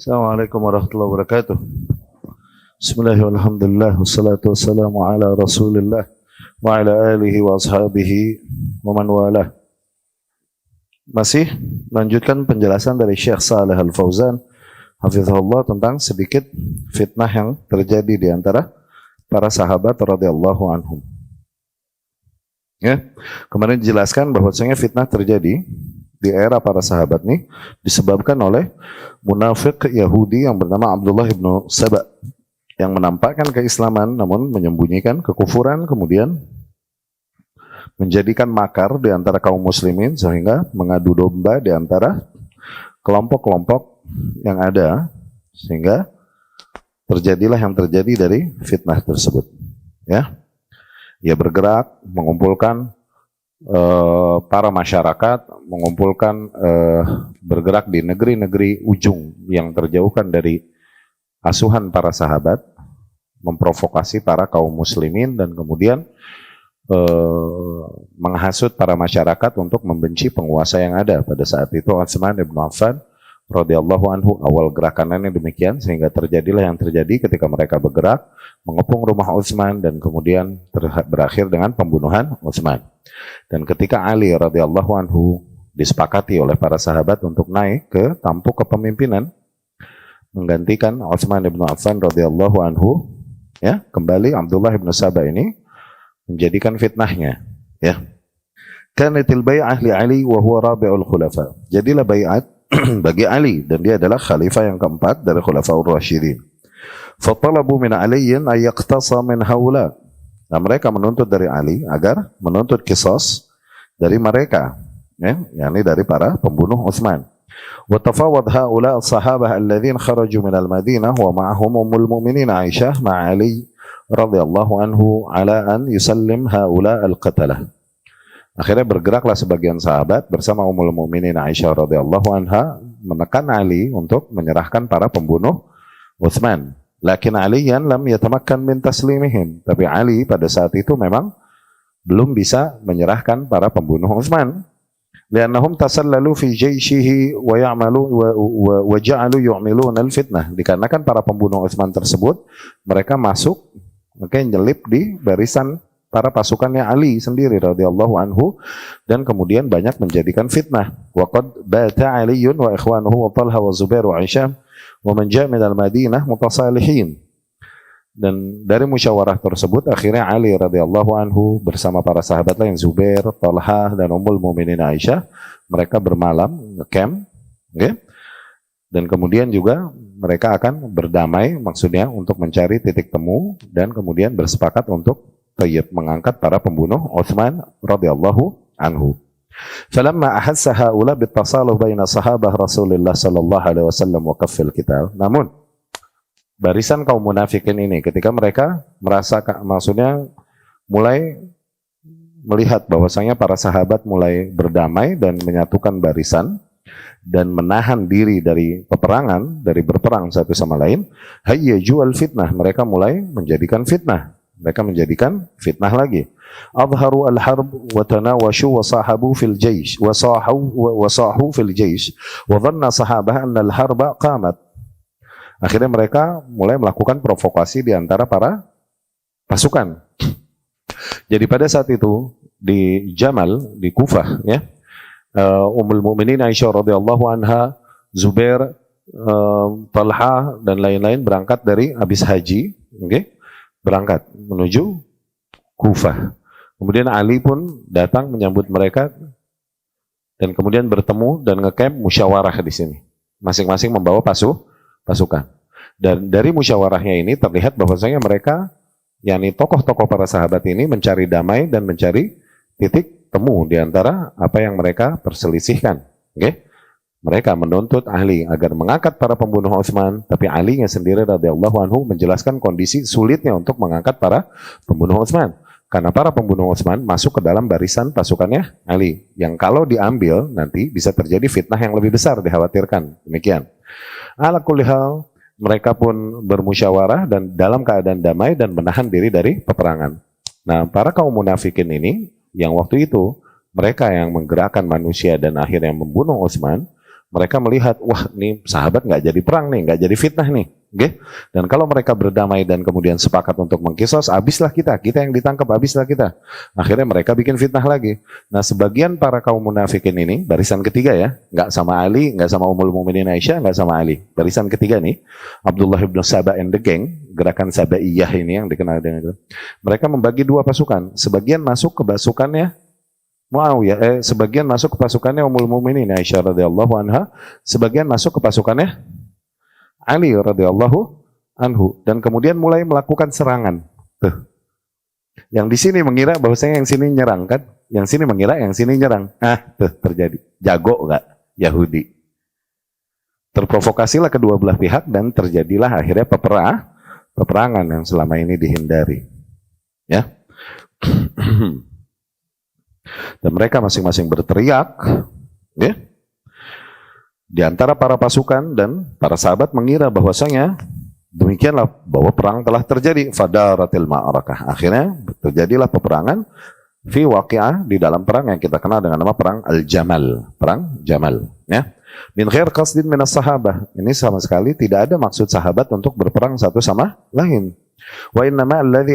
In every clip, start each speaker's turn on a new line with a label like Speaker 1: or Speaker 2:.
Speaker 1: Assalamualaikum warahmatullahi wabarakatuh. Bismillahirrahmanirrahim. Alhamdulillah wassalatu wassalamu ala Rasulillah wa ala alihi wa ashabihi wa man walah. Masih melanjutkan penjelasan dari Syekh Shalih Al-Fauzan hafizahullah tentang sedikit fitnah yang terjadi di antara para sahabat radhiyallahu anhum. Ya, kemarin dijelaskan bahwasanya fitnah terjadi di era para sahabat nih disebabkan oleh munafik Yahudi yang bernama Abdullah ibnu Saba yang menampakkan keislaman namun menyembunyikan kekufuran, kemudian menjadikan makar di antara kaum muslimin sehingga mengadu domba di antara kelompok-kelompok yang ada, sehingga terjadilah yang terjadi dari fitnah tersebut. Ya, ia bergerak mengumpulkan para masyarakat, mengumpulkan bergerak di negeri-negeri ujung yang terjauhkan dari asuhan para sahabat, memprovokasi para kaum muslimin dan kemudian menghasut para masyarakat untuk membenci penguasa yang ada. Pada saat itu Utsman bin Affan radhiyallahu anhu awal gerakannya demikian, sehingga terjadilah yang terjadi ketika mereka bergerak mengepung rumah Utsman dan kemudian berakhir dengan pembunuhan Utsman. Dan ketika Ali radhiyallahu anhu disepakati oleh para sahabat untuk naik ke tampuk kepemimpinan menggantikan Utsman bin Affan radhiyallahu anhu, ya, kembali Abdullah bin Saba ini menjadikan fitnahnya, ya. Kanatil bai'ah li Ali wa huwa rabi'ul khulafa. Jadilah bai'at bagi Ali dan dia adalah khalifah yang keempat dari Khulafaur Rasyidin. Fatalabu min Aliyin ay yaqtasa min haula. Nah, mereka menuntut dari Ali agar menuntut qisas dari mereka, ya, yakni dari para pembunuh Utsman. Wa tafawad haula as-sahabah alladhin kharaju min al-Madinah wa ma'ahum ummul mu'minin Aisyah ma'a Ali radhiyallahu anhu ala an yusallim haula al-qatalah. Akhirnya bergeraklah sebagian sahabat bersama Ummul Mukminin Aisyah radhiyallahu anha menekan Ali untuk menyerahkan para pembunuh Utsman. Lakin Aliyan lam yatamakkan min taslimihim. Tapi Ali pada saat itu memang belum bisa menyerahkan para pembunuh Utsman. Liannahum tasallalu fi jayshihi wa ya'malu wa ja'alu yu'miluna al-fitnah. Dikarenakan para pembunuh Utsman tersebut mereka masuk, nyelip di barisan para pasukannya Ali sendiri radhiyallahu anhu dan kemudian banyak menjadikan fitnah. Wa qad bata Aliun wa ikhwanuhu wa Talha wa Zubair wa Aisyah wa man ja'a min al-Madinah mutasalihin. Dan dari musyawarah tersebut akhirnya Ali radhiyallahu anhu bersama para sahabat lain Zubair, Talha dan Ummul Mukminin Aisyah mereka bermalam ngecamp, okay? Dan kemudian juga mereka akan berdamai, maksudnya untuk mencari titik temu dan kemudian bersepakat untuk mengangkat para pembunuh Utsman radhiyallahu anhu. Falamma ahassa haula bitasaluh baina sahabah Rasulullah sallallahu alaihi wasallam wa kaffil qital. Namun barisan kaum munafikin ini ketika mereka merasa, maksudnya mulai melihat bahwasanya para sahabat mulai berdamai dan menyatukan barisan dan menahan diri dari peperangan, dari berperang satu sama lain, hayyaju al-fitnah, mereka mulai menjadikan fitnah. Mereka menjadikan fitnah lagi. Adharu al-harb wa tanawashu wa sahabu fil jaysh wa sahu fil jaysh wa dhanna sahabah anna al-harba qamat. Akhirnya mereka mulai melakukan provokasi di antara para pasukan. Jadi pada saat itu di Jamal, di Kufah, ya, Ummul Mukminin Aisyah radhiyallahu anha, Zubair, Talha dan lain-lain berangkat dari habis haji, okay? Berangkat menuju Kufah. Kemudian Ali pun datang menyambut mereka dan kemudian bertemu dan ngecamp musyawarah di sini. Masing-masing membawa pasukan. Dan dari musyawarahnya ini terlihat bahwasanya mereka, yakni tokoh-tokoh para sahabat ini mencari damai dan mencari titik temu di antara apa yang mereka perselisihkan. Okay? Mereka menuntut Ali agar mengangkat para pembunuh Utsman, tapi Ali-nya sendiri radhiyallahu anhu menjelaskan kondisi sulitnya untuk mengangkat para pembunuh Utsman. Karena para pembunuh Utsman masuk ke dalam barisan pasukannya Ali, yang kalau diambil nanti bisa terjadi fitnah yang lebih besar, dikhawatirkan. Demikian. Ala kulli hal, mereka pun bermusyawarah dan dalam keadaan damai dan menahan diri dari peperangan. Nah, para kaum munafikin ini yang waktu itu mereka yang menggerakkan manusia dan akhirnya membunuh Utsman, Mereka melihat, wah nih sahabat nggak jadi perang nih, nggak jadi fitnah nih. Okay? Dan kalau mereka berdamai dan kemudian sepakat untuk mengkisos, habislah kita yang ditangkap, habislah kita. Akhirnya mereka bikin fitnah lagi. Nah sebagian para kaum munafikin ini, barisan ketiga ya, nggak sama Ali, nggak sama Ummul Mukminin Aisyah, nggak sama Ali. Barisan ketiga nih, Abdullah ibn Saba and the gang, gerakan Sabaiyah ini yang dikenal dengan itu. Mereka membagi dua pasukan, sebagian masuk ke pasukannya Muawiyah, sebagian masuk ke pasukannya Ummul Mukminin Aisyah radhiyallahu anha, sebagian masuk ke pasukannya Ali radhiyallahu anhu, dan kemudian mulai melakukan serangan. Tuh. Yang di sini mengira bahwasanya yang sini nyerang kan, yang sini mengira yang sini nyerang. Tuh terjadi. Jago enggak Yahudi? Terprovokasilah kedua belah pihak dan terjadilah akhirnya peperangan yang selama ini dihindari. Ya. Dan mereka masing-masing berteriak, ya. Di antara para pasukan dan para sahabat mengira bahwasanya demikianlah bahwa perang telah terjadi. Fadaratil ma'arakah. Akhirnya terjadilah peperangan fi waqi'ah, di dalam perang yang kita kenal dengan nama perang Al-Jamal, perang Jamal, ya. Min ghair qasdin minas sahabah. Ini sama sekali tidak ada maksud sahabat untuk berperang satu sama lain. Wa innama alladhi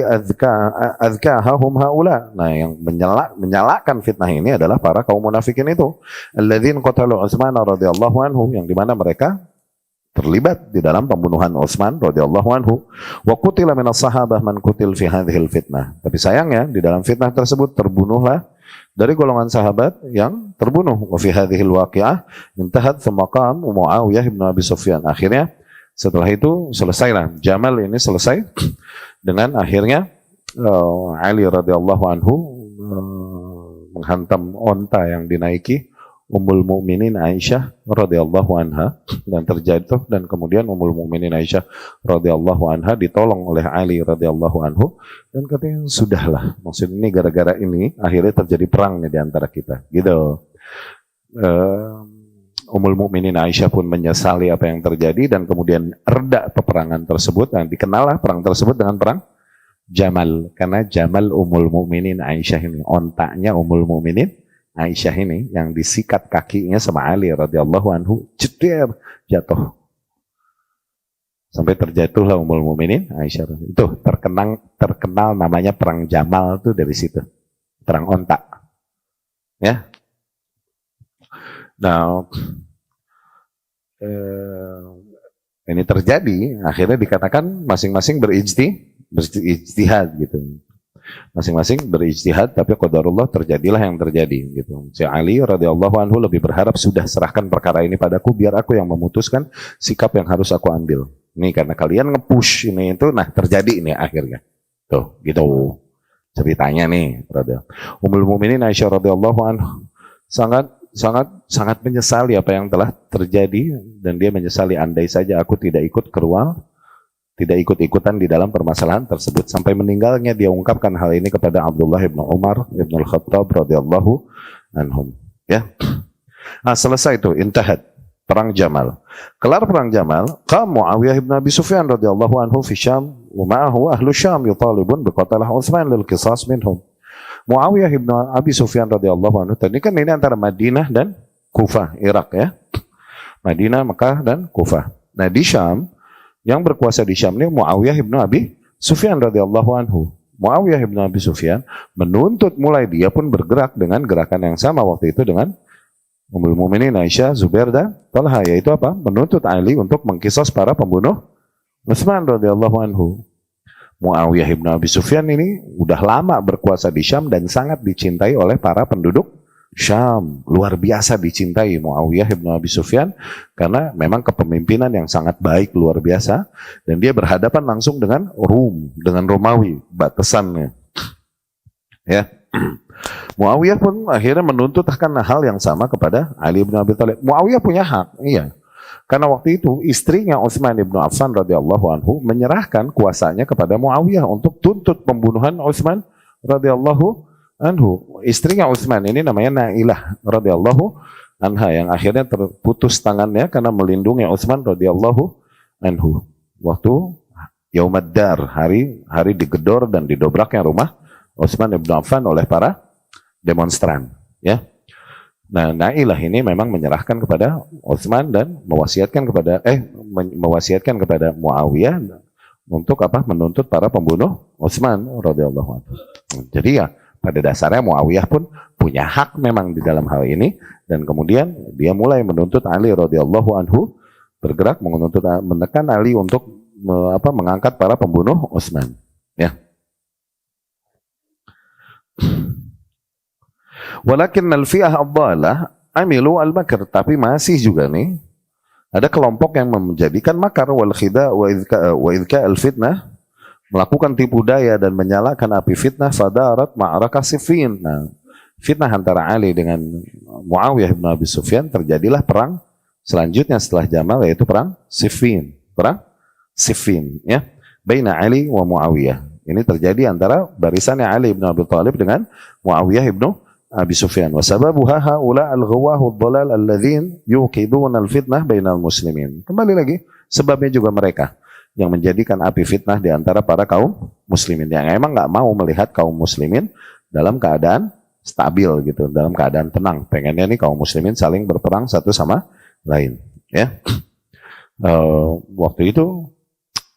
Speaker 1: azkaha hum haula. Nah, yang menyalakan fitnah ini adalah para kaum munafikin itu. Alladzin qatalu Utsman radhiyallahu anhu, yang dimana mereka terlibat di dalam pembunuhan Utsman radhiyallahu anhu. Wa qutila minas sahabah man qutil fi hadhil fitnah. Tapi sayangnya di dalam fitnah tersebut terbunuhlah dari golongan sahabat yang terbunuh. Wa fi hadhil waqi'ah intahat thumma qam Muawiyah bin Abi Sufyan. Akhirnya setelah itu selesailah Jamal ini, selesai dengan akhirnya Ali radhiyallahu anhu menghantam onta yang dinaiki Ummul Mukminin Aisyah radhiyallahu anha, dan terjatuh, dan kemudian Ummul Mukminin Aisyah radhiyallahu anha ditolong oleh Ali radhiyallahu anhu, dan katanya sudahlah, maksud ini gara-gara ini akhirnya terjadi perang nih di antara kita, gitu. Ummul Mukminin Aisyah pun menyesali apa yang terjadi, dan kemudian reda peperangan tersebut, dan dikenallah perang tersebut dengan perang Jamal, karena Jamal Ummul Mukminin Aisyah ini, ontaknya Ummul Mukminin Aisyah ini yang disikat kakinya sama Ali radhiyallahu anhu, jeder, jatuh. Sampai terjatuhlah Ummul Mukminin Aisyah. Itu terkenal namanya perang Jamal tuh dari situ. Perang ontak. Ya. Nah, ini terjadi, akhirnya dikatakan masing-masing berijtihad gitu. Masing-masing berijtihad, tapi qadarullah, terjadilah yang terjadi gitu. Si Ali radhiyallahu anhu lebih berharap, sudah serahkan perkara ini padaku, biar aku yang memutuskan sikap yang harus aku ambil. Ini karena kalian nge-push ini itu, nah terjadi ini akhirnya. Tuh, gitu. Ceritanya nih, Ummul Mukminin Aisyah radhiyallahu anhu sangat menyesali apa yang telah terjadi, dan dia menyesali andai saja aku tidak ikut-ikutan di dalam permasalahan tersebut. Sampai meninggalnya dia ungkapkan hal ini kepada Abdullah ibn Umar ibn al-Khattab radhiyallahu anhum. Ya. Nah, selesai itu, intahat perang Jamal. Kelar perang Jamal, qam Muawiyah ibn Abi Sufyan radhiyallahu anhu fi Syam wa ma'ahu ahlu Syam yutalibun biqatalah Utsman lil qisas minhum. Muawiyah ibn Abi Sufyan radhiyallahu anhu, tadi kan ini antara Madinah dan Kufah, Irak ya. Madinah, Mekah dan Kufah. Nah, di Syam, yang berkuasa di Syam ini Muawiyah ibn Abi Sufyan radhiyallahu anhu. Muawiyah ibn Abi Sufyan menuntut, mulai dia pun bergerak dengan gerakan yang sama waktu itu dengan Ummul Mukminin Aisyah, Zubair dan Talha, yaitu apa? Menuntut Ali untuk mengkisos para pembunuh Utsman radhiyallahu anhu. Muawiyah ibn Abi Sufyan ini udah lama berkuasa di Syam dan sangat dicintai oleh para penduduk Syam. Luar biasa dicintai Muawiyah ibn Abi Sufyan karena memang kepemimpinan yang sangat baik, luar biasa, dan dia berhadapan langsung dengan Rum, dengan Romawi, batasannya. Ya. Muawiyah pun akhirnya menuntut akan hal yang sama kepada Ali bin Abi Thalib. Muawiyah punya hak, iya. Karena waktu itu istrinya Utsman bin Affan radhiyallahu anhu menyerahkan kuasanya kepada Muawiyah untuk tuntut pembunuhan Utsman radhiyallahu anhu. Istrinya Utsman ini namanya Nailah radhiyallahu anha, yang akhirnya terputus tangannya karena melindungi Utsman radhiyallahu anhu. Waktu Yaumad Dar, hari digedor dan didobraknya rumah Utsman bin Affan oleh para demonstran, ya. Nah, Nailah ini memang menyerahkan kepada Utsman dan mewasiatkan kepada Muawiyah untuk apa? Menuntut para pembunuh Utsman radhiyallahu anhu. Jadi ya pada dasarnya Muawiyah pun punya hak memang di dalam hal ini, dan kemudian dia mulai menuntut Ali radhiyallahu anhu, bergerak menekan Ali untuk mengangkat para pembunuh Utsman. Ya. Walakin al-fi'ah ad-dhalah amilu al-makr, tapi masih juga nih ada kelompok yang menjadikan makar wal khida wa idka al-fitnah, melakukan tipu daya dan menyalakan api fitnah, fadarat ma'arakah Siffin. Nah, fitnah antara Ali dengan Muawiyah bin Abi Sufyan, terjadilah perang selanjutnya setelah Jamal, yaitu perang Siffin. Perang Siffin, ya. Baina Ali wa Muawiyah. Ini terjadi antara barisannya Ali bin Abi Thalib dengan Muawiyah bin Abi Sufyan. Wa sababuha haula al-ghawahu ad-dhalal alladzin yuqiduna al-fitnah bainal muslimin. Kembali lagi, sebabnya juga mereka yang menjadikan api fitnah di antara para kaum muslimin, yang emang nggak mau melihat kaum muslimin dalam keadaan stabil gitu, dalam keadaan tenang. Pengennya nih kaum muslimin saling berperang satu sama lain. Ya, waktu itu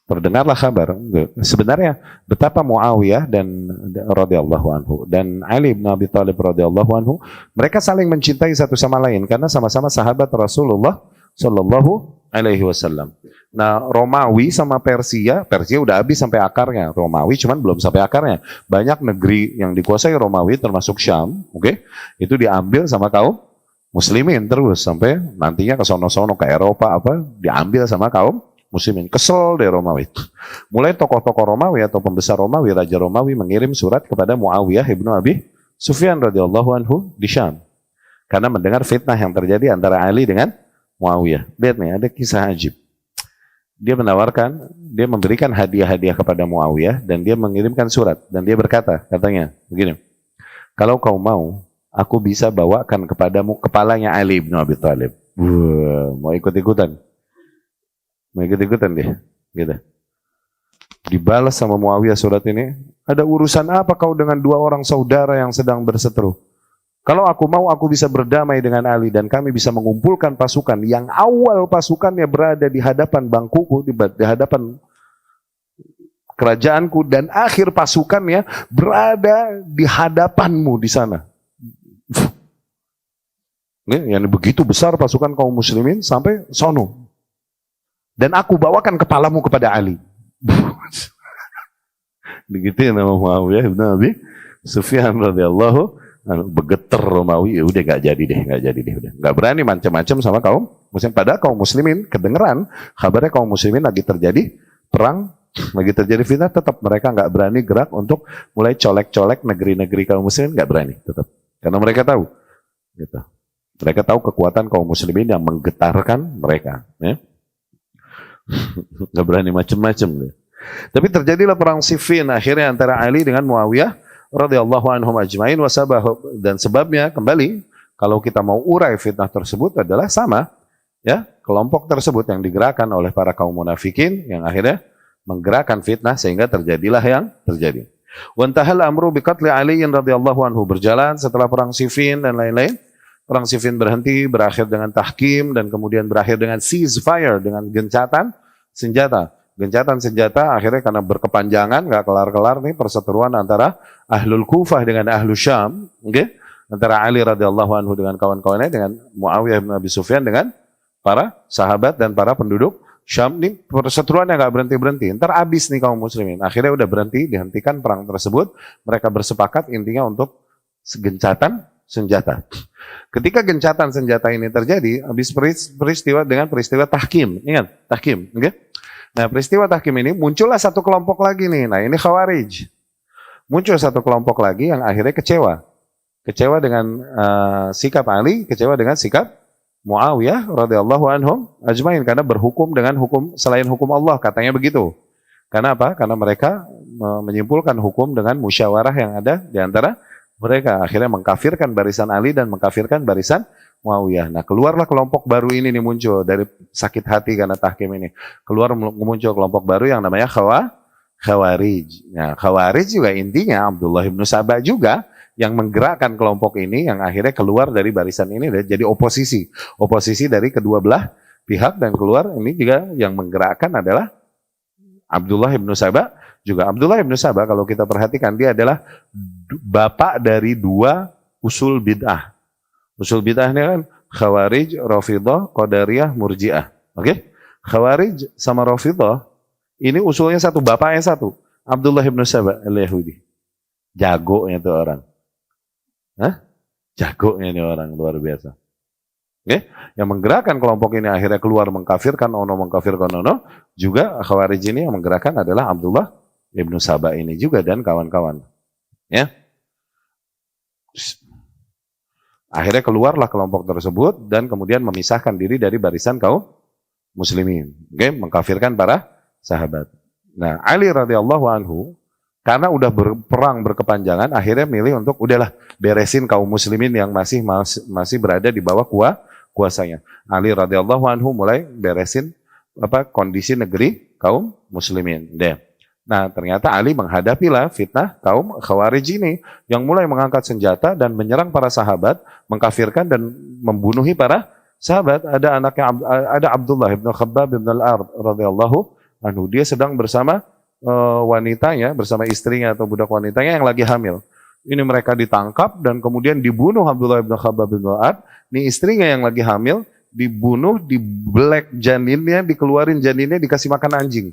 Speaker 1: terdengarlah kabar sebenarnya betapa Muawiyah dan radhiyallahu anhu dan Ali bin Abi Thalib radhiyallahu anhu, mereka saling mencintai satu sama lain karena sama-sama sahabat Rasulullah sallallahu alaihi wasallam. Nah, Romawi sama Persia udah habis sampai akarnya. Romawi cuman belum sampai akarnya. Banyak negeri yang dikuasai Romawi termasuk Syam, oke? Itu diambil sama kaum muslimin terus sampai nantinya ke sono-sono ke Eropa diambil sama kaum muslimin. Kesel deh Romawi. Mulai tokoh-tokoh Romawi atau pembesar Romawi, Raja Romawi mengirim surat kepada Muawiyah ibnu Abi Sufyan radhiyallahu anhu di Syam. Karena mendengar fitnah yang terjadi antara Ali dengan Muawiyah. Lihat nih, ada kisah ajib. Dia memberikan hadiah-hadiah kepada Muawiyah dan dia mengirimkan surat. Dan dia berkata, katanya begini, kalau kau mau, aku bisa bawakan kepadamu kepalanya Ali bin Abi Thalib. Mau ikut-ikutan? Mau ikut-ikutan dia, gitu. Dibalas sama Muawiyah surat ini, ada urusan apa kau dengan dua orang saudara yang sedang berseteru? Kalau aku mau, aku bisa berdamai dengan Ali dan kami bisa mengumpulkan pasukan yang awal pasukannya berada di hadapan bangkuku, di hadapan kerajaanku, dan akhir pasukannya berada di hadapanmu di sana. Ini yang begitu besar pasukan kaum muslimin sampai sono. Dan aku bawakan kepalamu kepada Ali. Begitu ya nama Muawiyah ibn Abi Sufyan radhiyallahu anhu. Begeter Romawi, udah nggak jadi deh, udah nggak berani macam-macam sama kaum muslim. Padahal kaum muslimin kedengeran kabarnya kaum muslimin lagi terjadi perang, lagi terjadi fitnah, tetap mereka nggak berani gerak untuk mulai colek-colek negeri-negeri kaum muslimin, nggak berani tetap, karena mereka tahu, gitu. Mereka tahu kekuatan kaum muslimin yang menggetarkan mereka, ya. Nggak berani macam-macam. Tapi terjadilah perang Siffin akhirnya antara Ali dengan Muawiyah radhiyallahu anhum ajmain, dan sebabnya kembali kalau kita mau urai fitnah tersebut adalah sama, ya, kelompok tersebut yang digerakkan oleh para kaum munafikin yang akhirnya menggerakkan fitnah sehingga terjadilah yang terjadi. Wa intahal amru biqatli Ali radhiyallahu anhu, berjalan setelah perang Siffin dan lain-lain. Perang Siffin berhenti, berakhir dengan tahkim, dan kemudian berakhir dengan ceasefire, dengan gencatan senjata. Gencatan senjata akhirnya karena berkepanjangan, nggak kelar-kelar nih perseteruan antara Ahlul Kufah dengan Ahlul Syam, okay? Antara Ali radhiyallahu anhu dengan kawan-kawannya, dengan Muawiyah bin Abi Sufyan dengan para sahabat dan para penduduk Syam. Nih perseteruan yang nggak berhenti-berhenti. Ntar habis nih kaum muslimin. Akhirnya udah berhenti, dihentikan perang tersebut. Mereka bersepakat intinya untuk gencatan senjata. Ketika gencatan senjata ini terjadi, habis peristiwa dengan peristiwa tahkim. Ingat, tahkim. Okay? Nah, peristiwa tahkim ini muncullah satu kelompok lagi nih. Nah, ini Khawarij. Muncul satu kelompok lagi yang akhirnya kecewa. Kecewa dengan sikap Ali, kecewa dengan sikap Muawiyah radhiyallahu anhum ajmain, karena berhukum dengan hukum selain hukum Allah, katanya begitu. Karena apa? Karena mereka menyimpulkan hukum dengan musyawarah yang ada di antara mereka, akhirnya mengkafirkan barisan Ali dan mengkafirkan barisan Muawiyah. Nah, keluarlah kelompok baru ini nih muncul dari sakit hati karena tahkim ini. Keluar muncul kelompok baru yang namanya Khawarij. Nah, Khawarij juga intinya Abdullah bin Sabah juga yang menggerakkan kelompok ini yang akhirnya keluar dari barisan ini dan jadi oposisi dari kedua belah pihak, dan keluar ini juga yang menggerakkan adalah Abdullah ibnu Saba. Juga Abdullah ibnu Saba kalau kita perhatikan dia adalah bapak dari dua usul bid'ah. Usul bid'ah ini kan Khawarij, Rafidhah, Qadariyah, Murji'ah. Oke? Khawarij sama Rafidhah ini usulnya satu, bapaknya satu. Abdullah ibnu Saba al-Yahudi. Jagonya itu orang. Hah? Jagonya ini orang luar biasa. Oke? Yang menggerakkan kelompok ini akhirnya keluar mengkafirkan ono. Juga Khawarij ini yang menggerakkan adalah Abdullah ibnu Saba ini juga dan kawan-kawan. Ya. Akhirnya keluarlah kelompok tersebut dan kemudian memisahkan diri dari barisan kaum muslimin. Oke? Mengkafirkan para sahabat. Nah, Ali radhiyallahu anhu karena udah berperang berkepanjangan, akhirnya milih untuk udahlah beresin kaum muslimin yang masih berada di bawah kuasanya. Ali radhiyallahu anhu mulai beresin kondisi negeri kaum muslimin. Nah, ternyata Ali menghadapilah fitnah kaum Khawarij ini yang mulai mengangkat senjata dan menyerang para sahabat, mengkafirkan dan membunuhi para sahabat. Ada anaknya, ada Abdullah ibn Khabbab ibn al-Ard radhiyallahu anhu. Dia sedang bersama wanitanya, bersama istrinya atau budak wanitanya yang lagi hamil. Ini mereka ditangkap dan kemudian dibunuh Abdullah ibn Khabbab ibn al-Ard. Ini istrinya yang lagi hamil dibunuh, dibelek janinnya, dikeluarin janinnya, dikasih makan anjing.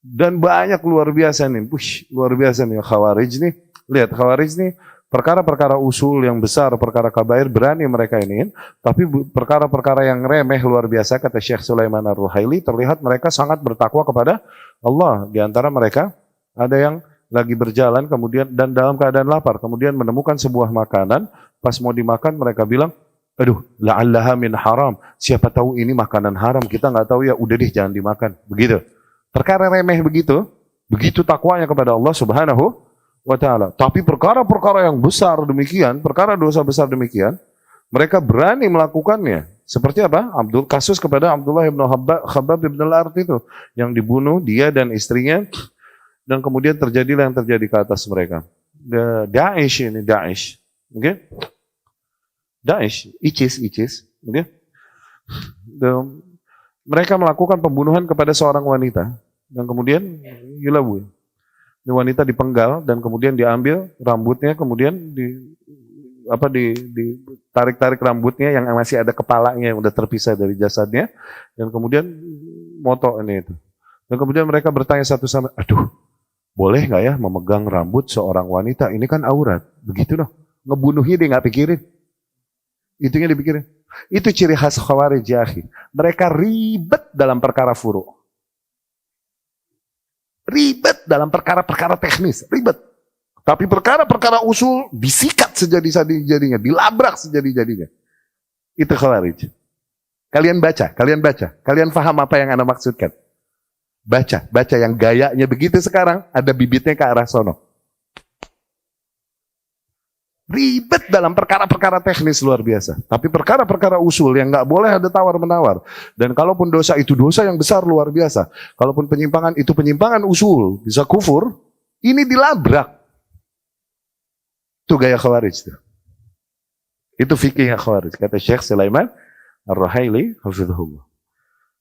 Speaker 1: Dan banyak luar biasa nih, luar biasa nih Khawarij nih. Lihat Khawarij nih, perkara-perkara usul yang besar, perkara kabair berani mereka ini. Tapi perkara-perkara yang remeh luar biasa, kata Syekh Sulaiman Ar-Ruhaili, terlihat mereka sangat bertakwa kepada Allah. Di antara mereka ada yang lagi berjalan kemudian dan dalam keadaan lapar, kemudian menemukan sebuah makanan, pas mau dimakan mereka bilang, aduh, la'allaha min haram. Siapa tahu ini makanan haram, kita nggak tahu ya, udah deh jangan dimakan. Begitu. Perkara remeh begitu takwanya kepada Allah Subhanahu wa ta'ala. Tapi perkara-perkara yang besar demikian, perkara dosa besar demikian, mereka berani melakukannya. Seperti apa? Kasus kepada Abdullah ibn Khabbab ibn al-Ard itu, yang dibunuh dia dan istrinya, dan kemudian terjadilah yang terjadi ke atas mereka. Daesh. Okay? Daesh, ISIS. Okay? Mereka melakukan pembunuhan kepada seorang wanita dan kemudian yulabui. Ini wanita dipenggal dan kemudian diambil rambutnya, kemudian ditarik-tarik rambutnya yang masih ada kepalanya yang udah terpisah dari jasadnya, dan kemudian moto ini itu. Dan kemudian mereka bertanya satu sama, aduh, boleh nggak ya memegang rambut seorang wanita? Ini kan aurat. Begitu loh. Ngebunuhnya dia nggak pikirin. Itunya dipikirin. Itu ciri khas Khawarij ya akhi. Mereka ribet dalam perkara furu'. Ribet dalam perkara-perkara teknis. Ribet. Tapi perkara-perkara usul disikat sejadi-jadinya. Dilabrak sejadi-jadinya. Itu Khawarij. Kalian baca. Kalian paham apa yang Anda maksudkan. Baca yang gayanya begitu sekarang. Ada bibitnya ke arah sono. Ribet dalam perkara-perkara teknis luar biasa. Tapi perkara-perkara usul yang nggak boleh ada tawar-menawar. Dan kalaupun dosa itu dosa yang besar luar biasa. Kalaupun penyimpangan itu penyimpangan usul, bisa kufur, ini dilabrak. Itu gaya Khawarij. Itu fikihnya Khawarij. Kata Syekh Sulaiman Ar-Ruhaili, hafizahullah.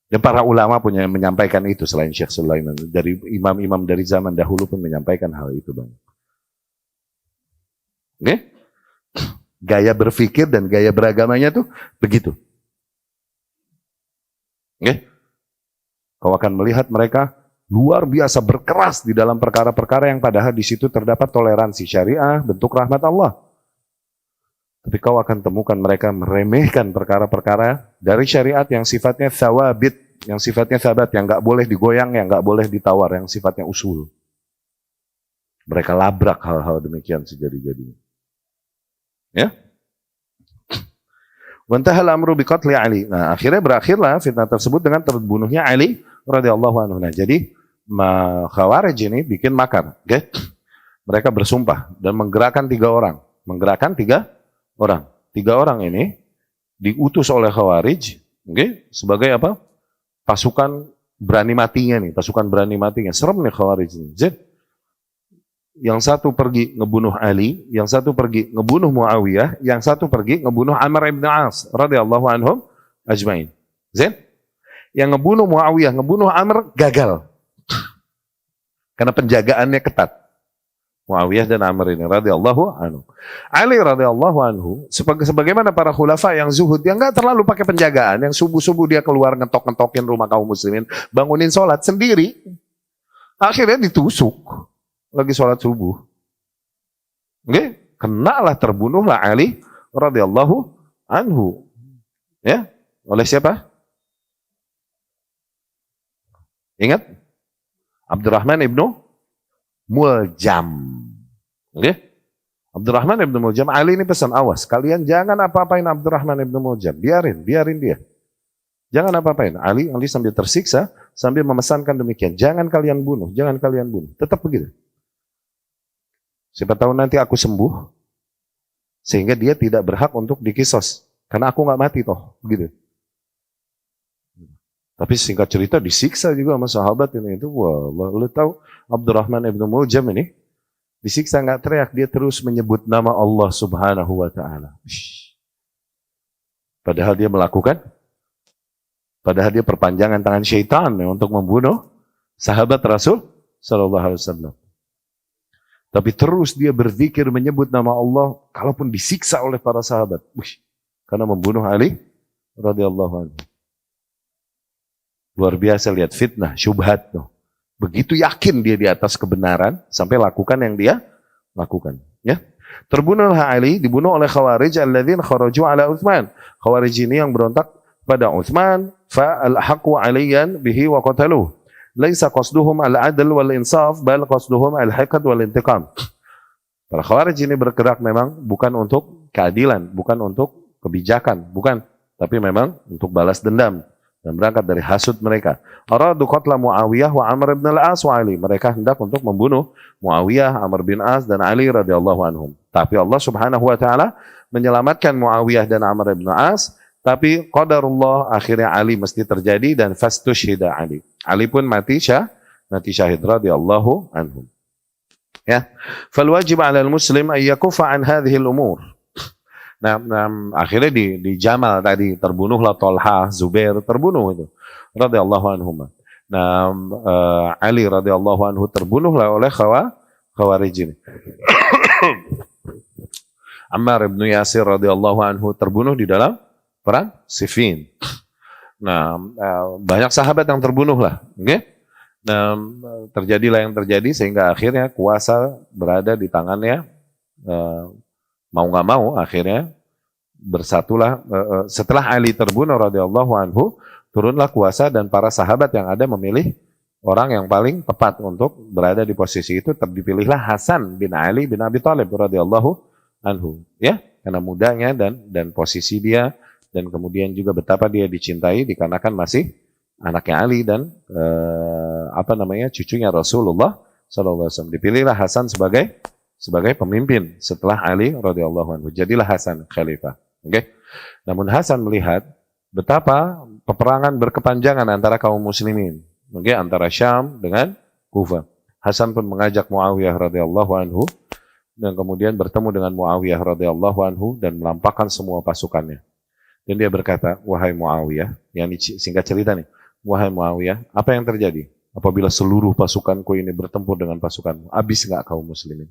Speaker 1: Dan para ulama punya menyampaikan itu selain Syekh Sulaiman. Dari imam-imam dari zaman dahulu pun menyampaikan hal itu, Bang. Oke? Gaya berpikir dan gaya beragamanya tuh begitu. Oke? Kau akan melihat mereka luar biasa berkeras di dalam perkara-perkara yang padahal di situ terdapat toleransi syariah, bentuk rahmat Allah. Tapi kau akan temukan mereka meremehkan perkara-perkara dari syariat yang sifatnya thawabit, yang sifatnya sabat, yang nggak boleh digoyang, yang nggak boleh ditawar, yang sifatnya usul. Mereka labrak hal-hal demikian sejadi-jadinya. Ya. Wantahal amru biqatli Ali. Nah, akhirnya berakhirlah fitnah tersebut dengan terbunuhnya Ali radhiyallahu anhu. Nah, jadi Khawarij ini bikin makar, okay? Mereka bersumpah dan menggerakkan 3 orang. Menggerakkan 3 orang. 3 orang ini diutus oleh Khawarij, okay? Sebagai apa? Pasukan berani matinya nih, pasukan berani matinya. Serem nih Khawarij ini. yang satu pergi ngebunuh Ali, yang satu pergi ngebunuh Muawiyah, yang satu pergi ngebunuh Amr ibn As radhiyallahu anhum ajmain. Zain? Yang ngebunuh Muawiyah, ngebunuh Amr gagal. Karena penjagaannya ketat. Muawiyah dan Amr ini radhiyallahu anhu. Ali radhiyallahu anhu sebagaimana para khulafa yang zuhud, yang enggak terlalu pakai penjagaan, yang subuh-subuh dia keluar ngetok-ngetokin rumah kaum muslimin, bangunin sholat sendiri. Akhirnya ditusuk lagi sholat subuh. Oke, kenalah terbunuhlah Ali radhiyallahu anhu. Ya, oleh siapa? Ingat? Abdurrahman ibnu Muljam. Oke? Abdurrahman ibnu Muljam, Ali ini pesan, awas, kalian jangan apa-apain Abdurrahman ibnu Muljam. Biarin dia. Jangan apa-apain. Ali sambil tersiksa, sambil memesankan demikian. Jangan kalian bunuh. Tetap begitu. Siapa tahu nanti aku sembuh, sehingga dia tidak berhak untuk dikisos. Karena aku nggak mati toh. Begitu. Tapi singkat cerita disiksa juga sama sahabat ini. Wah, lu tahu Abdurrahman ibnu Muljam ini disiksa nggak teriak, dia terus menyebut nama Allah Subhanahu wa taala. Padahal dia perpanjangan tangan syaitan untuk membunuh sahabat Rasul sallallahu alaihi wasallam. Tapi terus dia berzikir menyebut nama Allah kalaupun disiksa oleh para sahabat. Karena membunuh Ali radhiyallahu anhu. Luar biasa, lihat fitnah, syubhat tuh. Begitu yakin dia di atas kebenaran sampai lakukan yang dia lakukan, ya. Terbunuhlah Ali, dibunuh oleh Khawarij alladzina kharaju ala Utsman. Khawarij ini yang berontak pada Utsman, fa al-haqqu aliyan bihi wa qataluhu. Laisa qasduhum al-adl wal insaf, bal qasduhum al-hiqd wal intiqam. Para Khawarij ini bergerak memang bukan untuk keadilan, bukan untuk kebijakan, bukan, tapi memang untuk balas dendam dan berangkat dari hasud mereka. Aradu qatla Muawiyah wa Amr ibn al-As wa Ali. Mereka hendak untuk membunuh Muawiyah, Amr bin As dan Ali radhiyallahu anhum. Tapi Allah Subhanahu wa taala menyelamatkan Muawiyah dan Amr bin As. Tapi qadarullah, akhirnya Ali mesti terjadi dan fastushhida Ali. Ali pun mati syahid radhiyallahu anhum. Ya. Fal wajib 'ala al-muslim ay yakuffa an hadhihi al-umur. Nah, akhirnya di Jamal tadi terbunuhlah Tolha, Zubair terbunuh itu radhiyallahu anhum. Nah, Ali radhiyallahu anhu terbunuhlah oleh Khawarij ini. Ammar bin Yasir radhiyallahu anhu terbunuh di dalam perang Siffin. Nah, banyak sahabat yang terbunuh lah, oke? Nah, terjadilah yang terjadi sehingga akhirnya kuasa berada di tangannya. Mau nggak mau akhirnya bersatulah. Setelah Ali terbunuh radhiyallahu anhu, turunlah kuasa dan para sahabat yang ada memilih orang yang paling tepat untuk berada di posisi itu. Dipilihlah Hasan bin Ali bin Abi Thalib radhiyallahu anhu, ya, karena mudanya dan posisi dia. Dan kemudian juga betapa dia dicintai dikarenakan masih anaknya Ali dan cucunya Rasulullah SAW. Dipilihlah Hasan sebagai pemimpin setelah Ali radhiyallahu anhu. Jadilah Hasan khalifah. Oke. Namun Hasan melihat betapa peperangan berkepanjangan antara kaum muslimin, antara Syam dengan Kufah. Hasan pun mengajak Muawiyah radhiyallahu anhu dan kemudian bertemu dengan Muawiyah radhiyallahu anhu dan melampahkan semua pasukannya. Dan dia berkata, wahai Muawiyah, yang singkat cerita nih, wahai Muawiyah, apa yang terjadi apabila seluruh pasukanku ini bertempur dengan pasukanmu? Habis nggak kaum muslimin?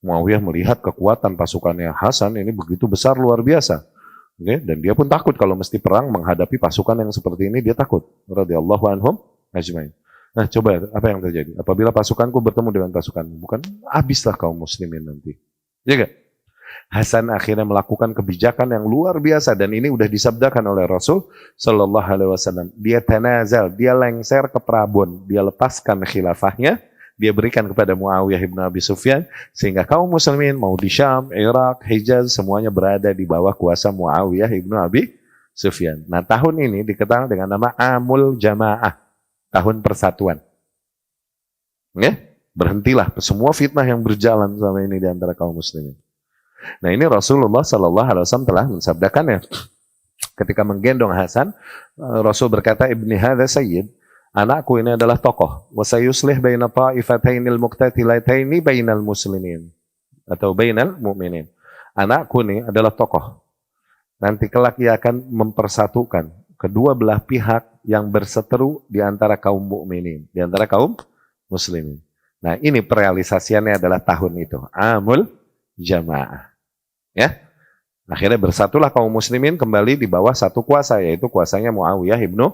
Speaker 1: Muawiyah melihat kekuatan pasukannya Hasan ini begitu besar, luar biasa. Okay? Dan dia pun takut kalau mesti perang menghadapi pasukan yang seperti ini, dia takut. Radhiyallahu anhum ajmain. Nah, coba apa yang terjadi? Apabila pasukanku bertemu dengan pasukanmu, bukan habislah kaum muslimin nanti. Ya gak? Hasan akhirnya melakukan kebijakan yang luar biasa dan ini udah disabdakan oleh Rasul sallallahu alaihi wasallam. Dia tanazal, dia lengser ke Prabon, dia lepaskan khilafahnya, dia berikan kepada Muawiyah bin Abi Sufyan sehingga kaum muslimin mau di Syam, Irak, Hijaz semuanya berada di bawah kuasa Muawiyah bin Abi Sufyan. Nah, tahun ini dikenal dengan nama Amul Jamaah, tahun persatuan. Ya, berhentilah semua fitnah yang berjalan selama ini di antara kaum muslimin. Nah, ini Rasulullah sallallahu alaihi wasallam telah mensabdakannya. Ketika menggendong Hasan, Rasul berkata, "Ibni hadza sayyid, Anakku ini adalah tokoh. Wa sayuslih baina ta'ifatainil muqtatilataini bainal muslimin atau bainal mu'minin. Anakku ini adalah tokoh. Nanti kelak ia akan mempersatukan kedua belah pihak yang berseteru di antara kaum mukminin, di antara kaum muslimin. Nah, ini perealisasiannya adalah tahun itu, Amul Jamaah. Ya. Akhirnya bersatulah kaum muslimin kembali di bawah satu kuasa, yaitu kuasanya Muawiyah ibnu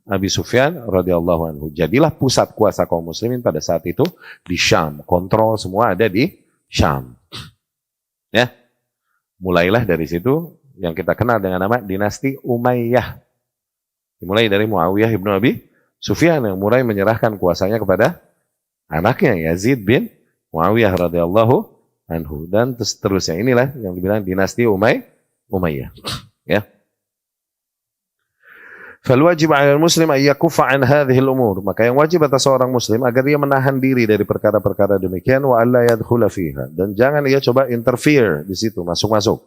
Speaker 1: Abi Sufyan radhiyallahu anhu. Jadilah pusat kuasa kaum muslimin pada saat itu di Syam. Kontrol semua ada di Syam. Ya. Mulailah dari situ yang kita kenal dengan nama dinasti Umayyah. Dimulai dari Muawiyah ibnu Abi Sufyan yang mulai menyerahkan kuasanya kepada anaknya Yazid bin Muawiyah radhiyallahu anhu, dan seterusnya. Inilah yang dibilang dinasti Umayyah. Ya. Falwajib 'alal muslim ay yakuffa 'an hadhihi al-umur. Maka yang wajib atas seorang muslim agar dia menahan diri dari perkara-perkara demikian, wa alla yadkhula fiha, dan jangan ia coba interfere di situ, masuk-masuk.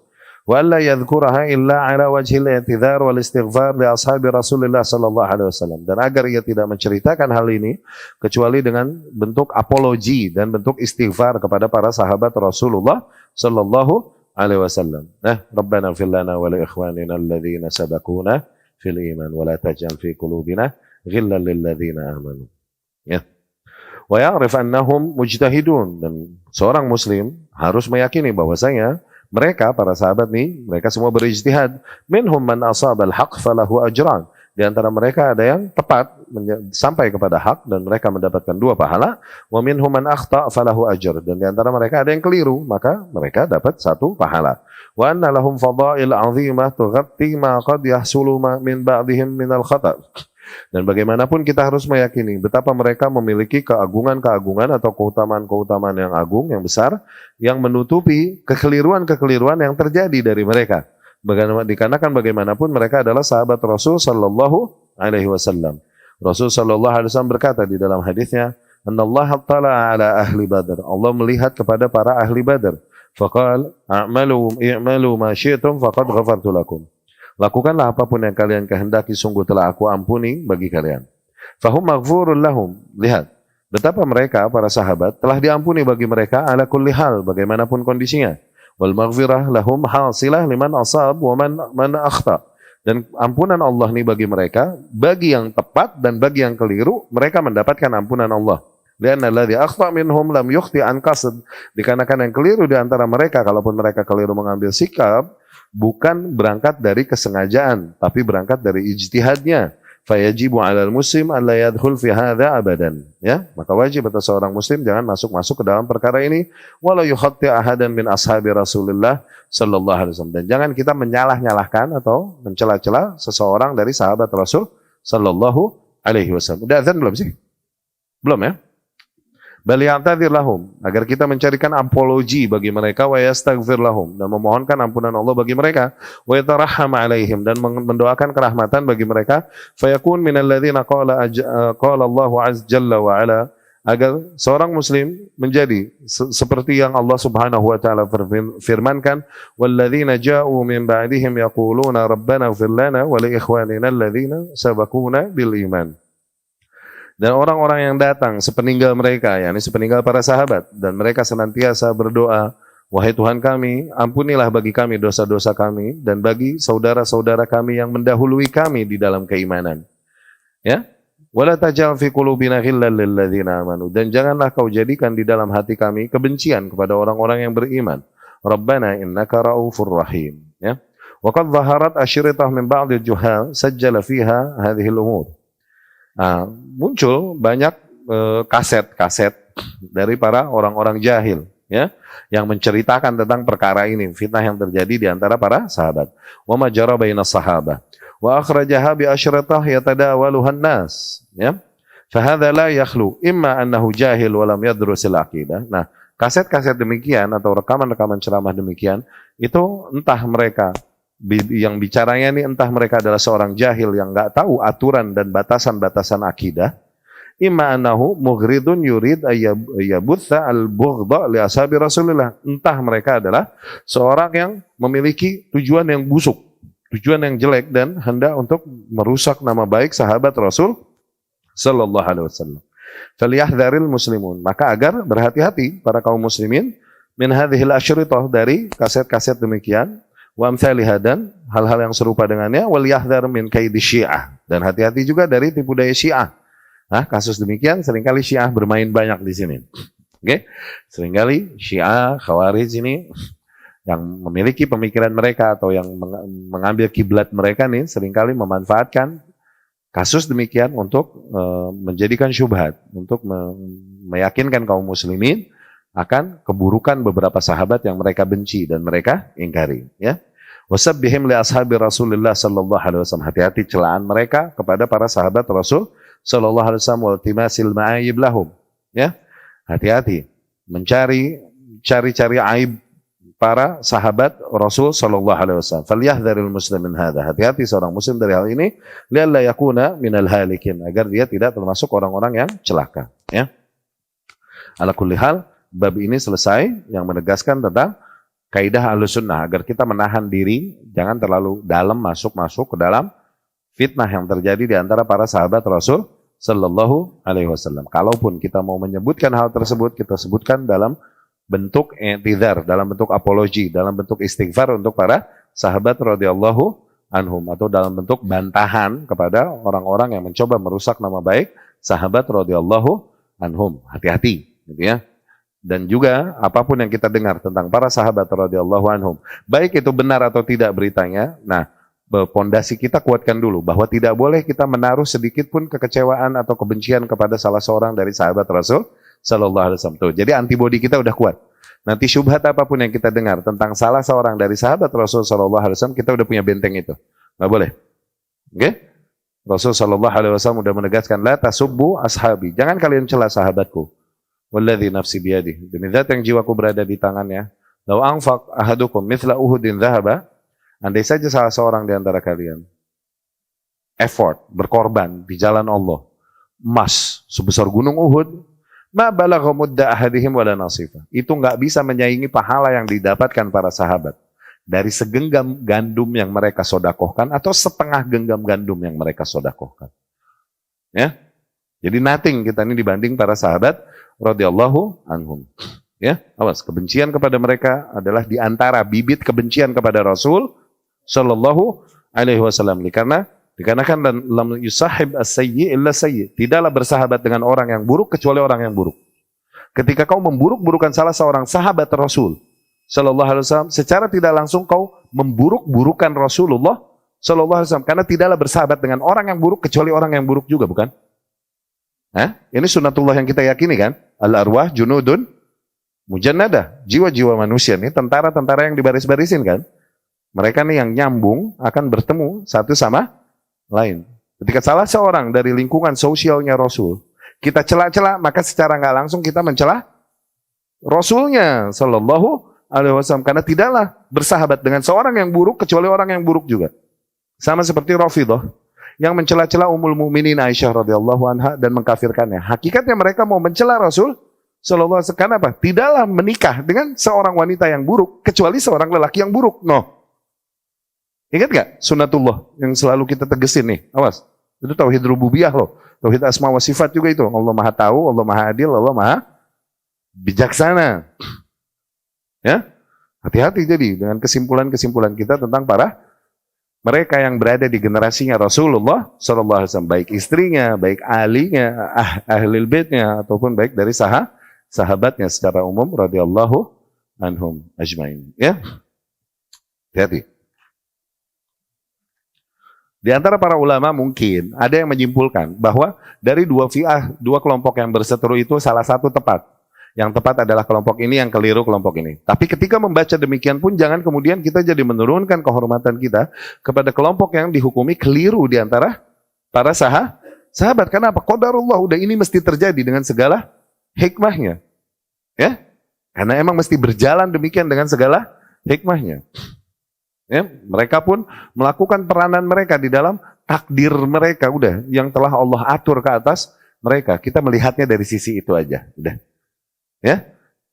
Speaker 1: Wa alla yadhkuraha illa 'ala wajhi al-i'tidhar wal istighfar li ashabi Rasulillah sallallahu alaihi wasallam. Dan agar ia tidak menceritakan hal ini kecuali dengan bentuk apologi dan bentuk istighfar kepada para sahabat Rasulullah sallallahu alaihi wasallam. Nah, Rabbana ighfir lana wa li ikhwanina alladhina sabaquna fil iman wa la taj'al fi qulubina ghillan lil ladzina amanu. Ya. Wa ya'rif annahum mujtahidun, dan seorang muslim harus meyakini bahwasanya mereka para sahabat nih, mereka semua berijtihad. Minhum man asaba al-haq falahu ajran. Di antara mereka ada yang tepat sampai kepada hak dan mereka mendapatkan 2 pahala. Wa minhum man akhta falahu ajr. Dan di antara mereka ada yang keliru, maka mereka dapat 1 pahala. Wa anna lahum fadail 'azimah tughatti ma qad yahsulu min ba'dihim min al-khata'. Dan bagaimanapun kita harus meyakini betapa mereka memiliki keagungan-keagungan atau keutamaan-keutamaan yang agung, yang besar, yang menutupi kekeliruan-kekeliruan yang terjadi dari mereka. Dikarenakan bagaimanapun mereka adalah sahabat Rasul sallallahu alaihi wasallam. Rasul sallallahu alaihi wasallam berkata di dalam hadisnya, "Anallahu ta'ala ala ahli Badr." Allah melihat kepada para ahli Badr. Faqal, "I'malu ma syi'tum faqad ghafartu lakum." Lakukanlah apapun yang kalian kehendaki, sungguh telah aku ampuni bagi kalian. Fahum maghfurun lahum. Lihat betapa mereka para sahabat telah diampuni bagi mereka ala kulli hal, bagaimanapun kondisinya. Wal maghfirah lahum hasilah liman asab wa man akhta. Dan ampunan Allah ini bagi mereka, bagi yang tepat dan bagi yang keliru, mereka mendapatkan ampunan Allah. Lianna alladhi akhta minhum lam yukhti an qasd. Dikarenakan yang keliru di antara mereka, kalaupun mereka keliru mengambil sikap, bukan berangkat dari kesengajaan, tapi berangkat dari ijtihadnya. Fayajibu 'alal muslim an la yadkhul fi hadza abadan. Ya, maka wajib atas seorang muslim jangan masuk-masuk ke dalam perkara ini, wala yukhatti ahadan min ashabi Rasulillah sallallahu alaihi wasallam. Dan jangan kita menyalah-nyalahkan atau mencela-cela seseorang dari sahabat Rasul sallallahu alaihi wasallam. Udah azan belum sih? Belum ya? Bal ya'tadzir lahum, agar kita mencarikan apologi bagi mereka, wa yastaghfir lahum, dan memohonkan ampunan Allah bagi mereka, wa yatarahham alaihim, dan mendoakan kerahmatan bagi mereka, fayakun minal ladzina qala Allahu azza jalla wa ala, agar seorang muslim menjadi seperti yang Allah Subhanahu wa taala firmankan, walladzina ja'u min ba'dihim yaquluna rabbana ighfir lana wa li ikhwanina alladzina sabaquna bil iman. Dan orang-orang yang datang sepeninggal mereka, yakni sepeninggal para sahabat, dan mereka senantiasa berdoa, wahai Tuhan kami, ampunilah bagi kami dosa-dosa kami, dan bagi saudara-saudara kami yang mendahului kami di dalam keimanan. Ya, wala taj'al fi qulubina ghillan lil ladzina amanu, dan janganlah kau jadikan di dalam hati kami kebencian kepada orang-orang yang beriman. Rabbana innaka raufur rahim. Ya, wa qad dhaharat asyritah min ba'dil juhal sajjala fiha hadhihi al-umur. Nah, muncul banyak kaset-kaset dari para orang-orang jahil, ya, yang menceritakan tentang perkara ini, fitnah yang terjadi di antara para sahabat. Wa ma jara bainas sahabah wa akhrajaha bi asyratah yatadawaluhan nas, ya. Fa hadza la yakhlu imma annahu jahil wa lam yadrusil aqidah. Nah, kaset-kaset demikian atau rekaman-rekaman ceramah demikian itu entah mereka yang bicaranya ini, entah mereka adalah seorang jahil yang nggak tahu aturan dan batasan-batasan akidah, imma annahu mughridun yurid ayyabutha al-bughdha li ashabi Rasulillah, entah mereka adalah seorang yang memiliki tujuan yang busuk, tujuan yang jelek dan hendak untuk merusak nama baik sahabat Rasul sallallahu alaihi wasallam. Falyahdharil muslimun, maka agar berhati-hati para kaum muslimin min hadhil asyritah, dari kaset-kaset demikian, wa amsalihha, dan hal-hal yang serupa dengannya, wal yahdhar min kaidi syiah, dan hati-hati juga dari tipu daya Syiah. Nah, kasus demikian seringkali Syiah bermain banyak di sini. Oke, seringkali Syiah, Khawarij ini yang memiliki pemikiran mereka atau yang mengambil kiblat mereka nih seringkali memanfaatkan kasus demikian untuk menjadikan syubhat, untuk meyakinkan kaum muslimin akan keburukan beberapa sahabat yang mereka benci dan mereka ingkari, ya. Wasabbihim li ashabi Rasulillah sallallahu alaihi wasallam, hati-hati celaan mereka kepada para sahabat Rasul sallallahu alaihi wasallam, wal timasil ma'ayib lahum, ya. Hati-hati cari-cari aib para sahabat Rasul sallallahu alaihi wasallam. Falyahdharil muslim min hadza, hati-hati seorang muslim dari hal ini, lialla yakuna minal halikin, agar dia tidak termasuk orang-orang yang celaka, ya. Ala kulli hal, bab ini selesai yang menegaskan tentang kaidah Ahlussunnah agar kita menahan diri, jangan terlalu dalam masuk ke dalam fitnah yang terjadi di antara para sahabat Rasul sallallahu alaihi wasallam. Kalaupun kita mau menyebutkan hal tersebut, kita sebutkan dalam bentuk i'tizar, dalam bentuk apologi, dalam bentuk istighfar untuk para sahabat radhiyallahu anhum, atau dalam bentuk bantahan kepada orang-orang yang mencoba merusak nama baik sahabat radhiyallahu anhum. Hati-hati, gitu ya. Dan juga apapun yang kita dengar tentang para sahabat radhiyallahu anhum, baik itu benar atau tidak beritanya, nah, pondasi kita kuatkan dulu bahwa tidak boleh kita menaruh sedikit pun kekecewaan atau kebencian kepada salah seorang dari sahabat Rasul sallallahu alaihi wasallam. Tuh, jadi antibodi kita udah kuat. Nanti syubhat apapun yang kita dengar tentang salah seorang dari sahabat Rasul sallallahu alaihi wasallam, kita udah punya benteng itu. Nggak boleh. Oke? Rasul sallallahu alaihi wasallam udah menegaskan, la tasubbu ashabi, jangan kalian cela sahabatku. Walladzi nafsi biyadihi, demi zat yang jiwaku berada di tangannya, law anfaq ahadukum mithla uhudin dhahaba, andai saja salah seorang di antara kalian effort, berkorban di jalan Allah, emas sebesar gunung Uhud, ma balagha mudda ahadihim wala nasifa, itu nggak bisa menyaingi pahala yang didapatkan para sahabat dari segenggam gandum yang mereka sodakohkan atau setengah genggam gandum yang mereka sodakohkan. Ya, jadi nothing kita ini dibanding para sahabat radhiyallahu anhum. Ya, awas, kebencian kepada mereka adalah di antara bibit kebencian kepada Rasul sallallahu alaihi wasallam. Dikarenakan lam yusahib as-sayyi illa sayyi, tidaklah bersahabat dengan orang yang buruk kecuali orang yang buruk. Ketika kau memburuk-burukan salah seorang sahabat Rasul sallallahu alaihi wasallam, secara tidak langsung kau memburuk-burukan Rasulullah sallallahu alaihi wasallam, karena tidaklah bersahabat dengan orang yang buruk kecuali orang yang buruk juga, bukan? Ini sunnatullah yang kita yakini kan? Al-arwah junudun mujannada, jiwa-jiwa manusia nih tentara-tentara yang dibaris-barisin kan? Mereka nih yang nyambung akan bertemu satu sama lain. Ketika salah seorang dari lingkungan sosialnya Rasul kita cela-cela, maka secara nggak langsung kita mencela Rasulnya sallallahu alaihi wasallam, karena tidaklah bersahabat dengan seorang yang buruk kecuali orang yang buruk juga. Sama seperti Rafidhah yang mencela-cela Ummul Mukminin Aisyah radhiyallahu anha dan mengkafirkannya. Hakikatnya mereka mau mencela Rasul sallallahu alaihi wasallam, karena apa? Tidaklah menikah dengan seorang wanita yang buruk kecuali seorang lelaki yang buruk. Ingat gak sunnatullah yang selalu kita tegesin nih? Awas, itu tauhid rububiyah loh. Tauhid asma wa sifat juga itu. Allah Maha tahu, Allah Maha adil, Allah Maha bijaksana. Ya, hati-hati jadi dengan kesimpulan-kesimpulan kita tentang mereka yang berada di generasinya Rasulullah sallallahu alaihi wasallam, baik istrinya, baik ahlinya, ahlul baitnya, ataupun baik dari sahabatnya secara umum radhiyallahu anhum ajmain. Ya, hati-hati. Di antara para ulama mungkin ada yang menyimpulkan bahwa dari dua kelompok yang berseteru itu salah satu tepat. Yang tepat adalah kelompok ini, yang keliru kelompok ini. Tapi ketika membaca demikian pun jangan kemudian kita jadi menurunkan kehormatan kita kepada kelompok yang dihukumi keliru di antara para sahabat. Karena apa? Qadarullah, udah ini mesti terjadi dengan segala hikmahnya. Ya? Karena emang mesti berjalan demikian dengan segala hikmahnya. Ya, mereka pun melakukan peranan mereka di dalam takdir mereka, udah yang telah Allah atur ke atas mereka. Kita melihatnya dari sisi itu aja, udah. Ya,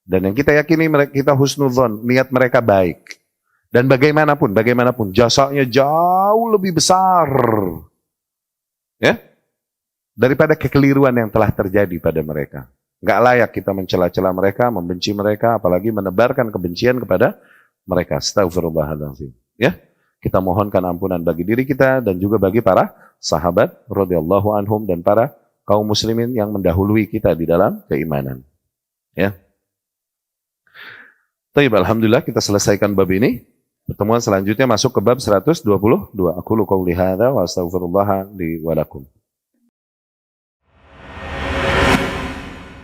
Speaker 1: dan yang kita yakini kita husnudzon, niat mereka baik. Dan bagaimanapun jasanya jauh lebih besar. Ya, daripada kekeliruan yang telah terjadi pada mereka. Nggak layak kita mencela-cela mereka, membenci mereka, apalagi menebarkan kebencian kepada mereka. Astagfirullahaladzim. Ya, kita mohonkan ampunan bagi diri kita dan juga bagi para sahabat radhiyallahu anhum dan para kaum muslimin yang mendahului kita di dalam keimanan. Ya. Baik, alhamdulillah kita selesaikan bab ini. Pertemuan selanjutnya masuk ke bab 122. Aku qouli hadza wa astaghfirullah li wa lakum.